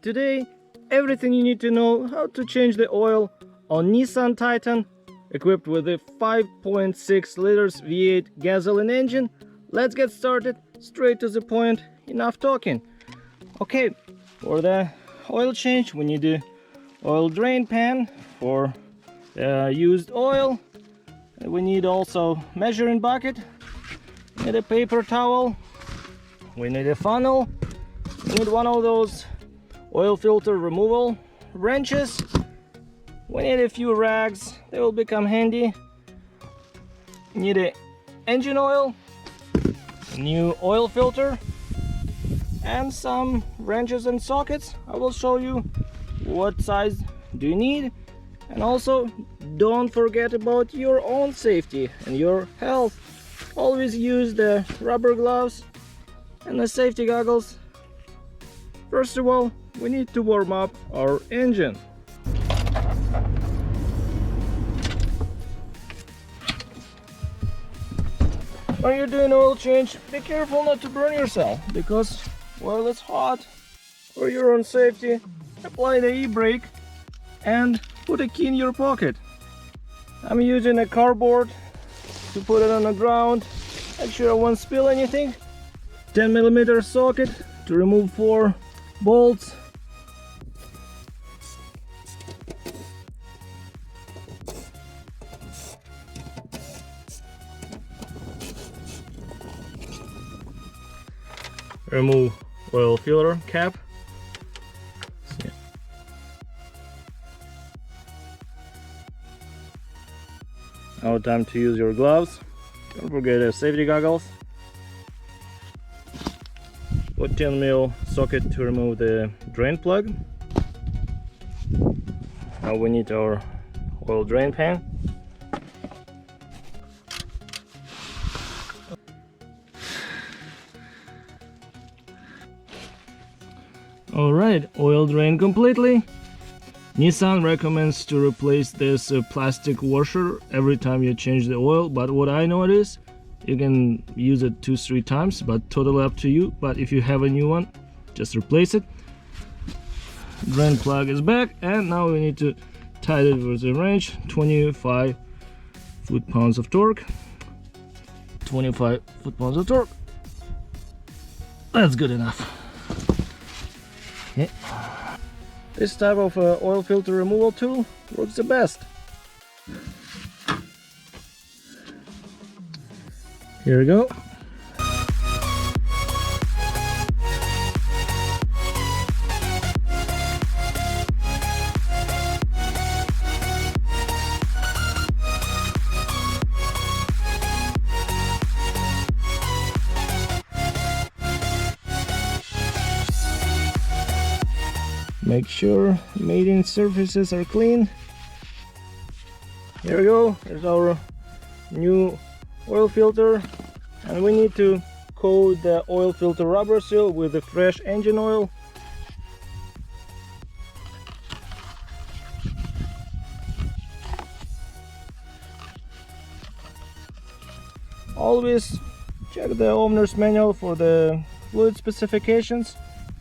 Today, everything you need to know how to change the oil on Nissan Titan, equipped with a 5.6 liters V8 gasoline engine. Let's get started, straight to the point, enough talking. Okay, for the oil change we need a oil drain pan for used oil. We need also measuring bucket, we need a paper towel, we need a funnel, we need one of those oil filter removal wrenches, we need a few rags, they will become handy. Need a engine oil, a new oil filter, and some wrenches and sockets. I will show you what size do you need, and also don't forget about your own safety and your health. Always use the rubber gloves and the safety goggles. First of all, we need to warm up our engine. When you're doing oil change, be careful not to burn yourself, because while it's hot, for your own safety, apply the e-brake and put a key in your pocket. I'm using a cardboard to put it on the ground. Make sure I won't spill anything. 10mm socket to remove 4 bolts. Remove oil filter cap. Now time to use your gloves. Don't forget the safety goggles. Put 10mm socket to remove the drain plug. Now we need our oil drain pan. Alright, oil drain completely. Nissan recommends to replace this plastic washer every time you change the oil, but what I know it is, you can use it 2-3 times, but totally up to you. But if you have a new one, just replace it. Drain plug is back, and now we need to tighten it with a wrench. 25 foot-pounds of torque. 25 foot-pounds of torque. That's good enough. Okay. This type of oil filter removal tool works the best. Here we go. Make sure mating surfaces are clean. Here we go. There's our new oil filter, and we need to coat the oil filter rubber seal with the fresh engine oil. Always check the owner's manual for the fluid specifications.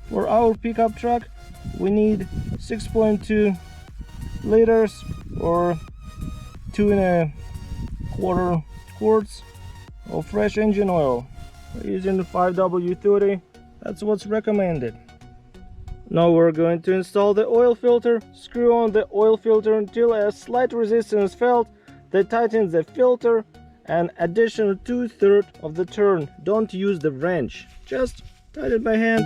For our pickup truck, we need 6.2 liters or 2.25 quarts of fresh engine oil. We're using the 5W30, that's what's recommended. Now we're going to install the oil filter. Screw on the oil filter until a slight resistance felt, then tighten the filter and additional 2/3 of the turn. Don't use the wrench, just tighten it by hand.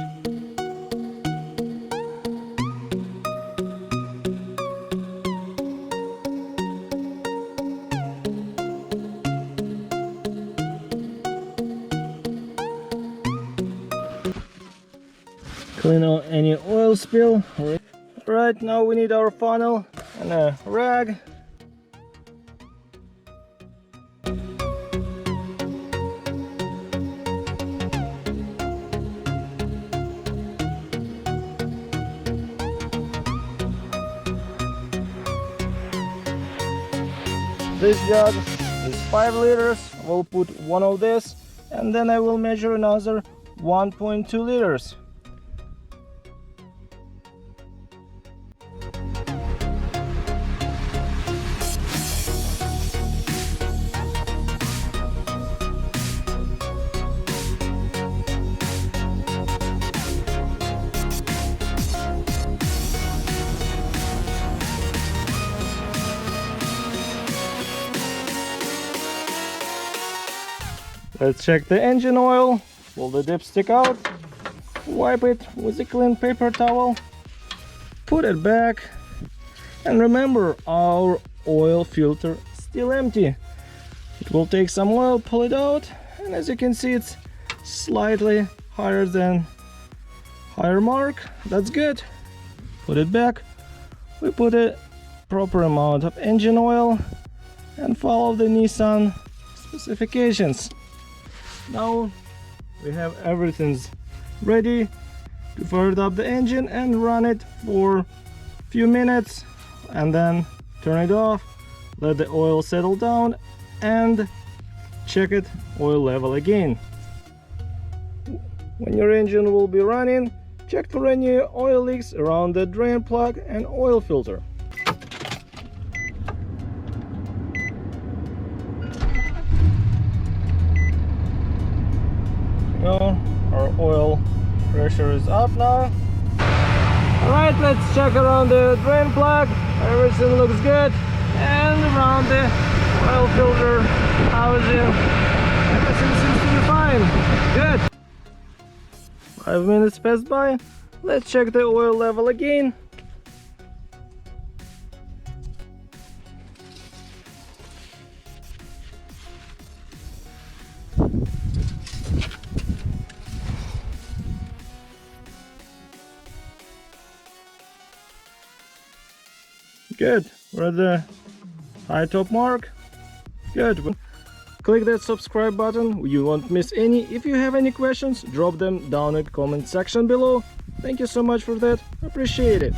Clean out any oil spill. Right, now we need our funnel and a rag. This jug is 5 liters. I will put one of this, and then I will measure another 1.2 liters. Let's check the engine oil. Pull the dipstick out, wipe it with a clean paper towel, put it back, and remember, our oil filter is still empty. It will take some oil, pull it out, and as you can see, it's slightly higher than higher mark. That's good. Put it back. We put a proper amount of engine oil and follow the Nissan specifications. Now we have everything's ready to fire up the engine and run it for a few minutes, and then turn it off, let the oil settle down, and check it oil level again. When your engine will be running, check for any oil leaks around the drain plug and oil filter. Our oil pressure is up now. Alright, let's check around the drain plug. Everything looks good. And around the oil filter housing, everything seems to be fine. Good. 5 minutes passed by. Let's check the oil level again. Good, we're at the high top mark. Good. Click that subscribe button, you won't miss any. If you have any questions, drop them down in the comment section below. Thank you so much for that, appreciate it.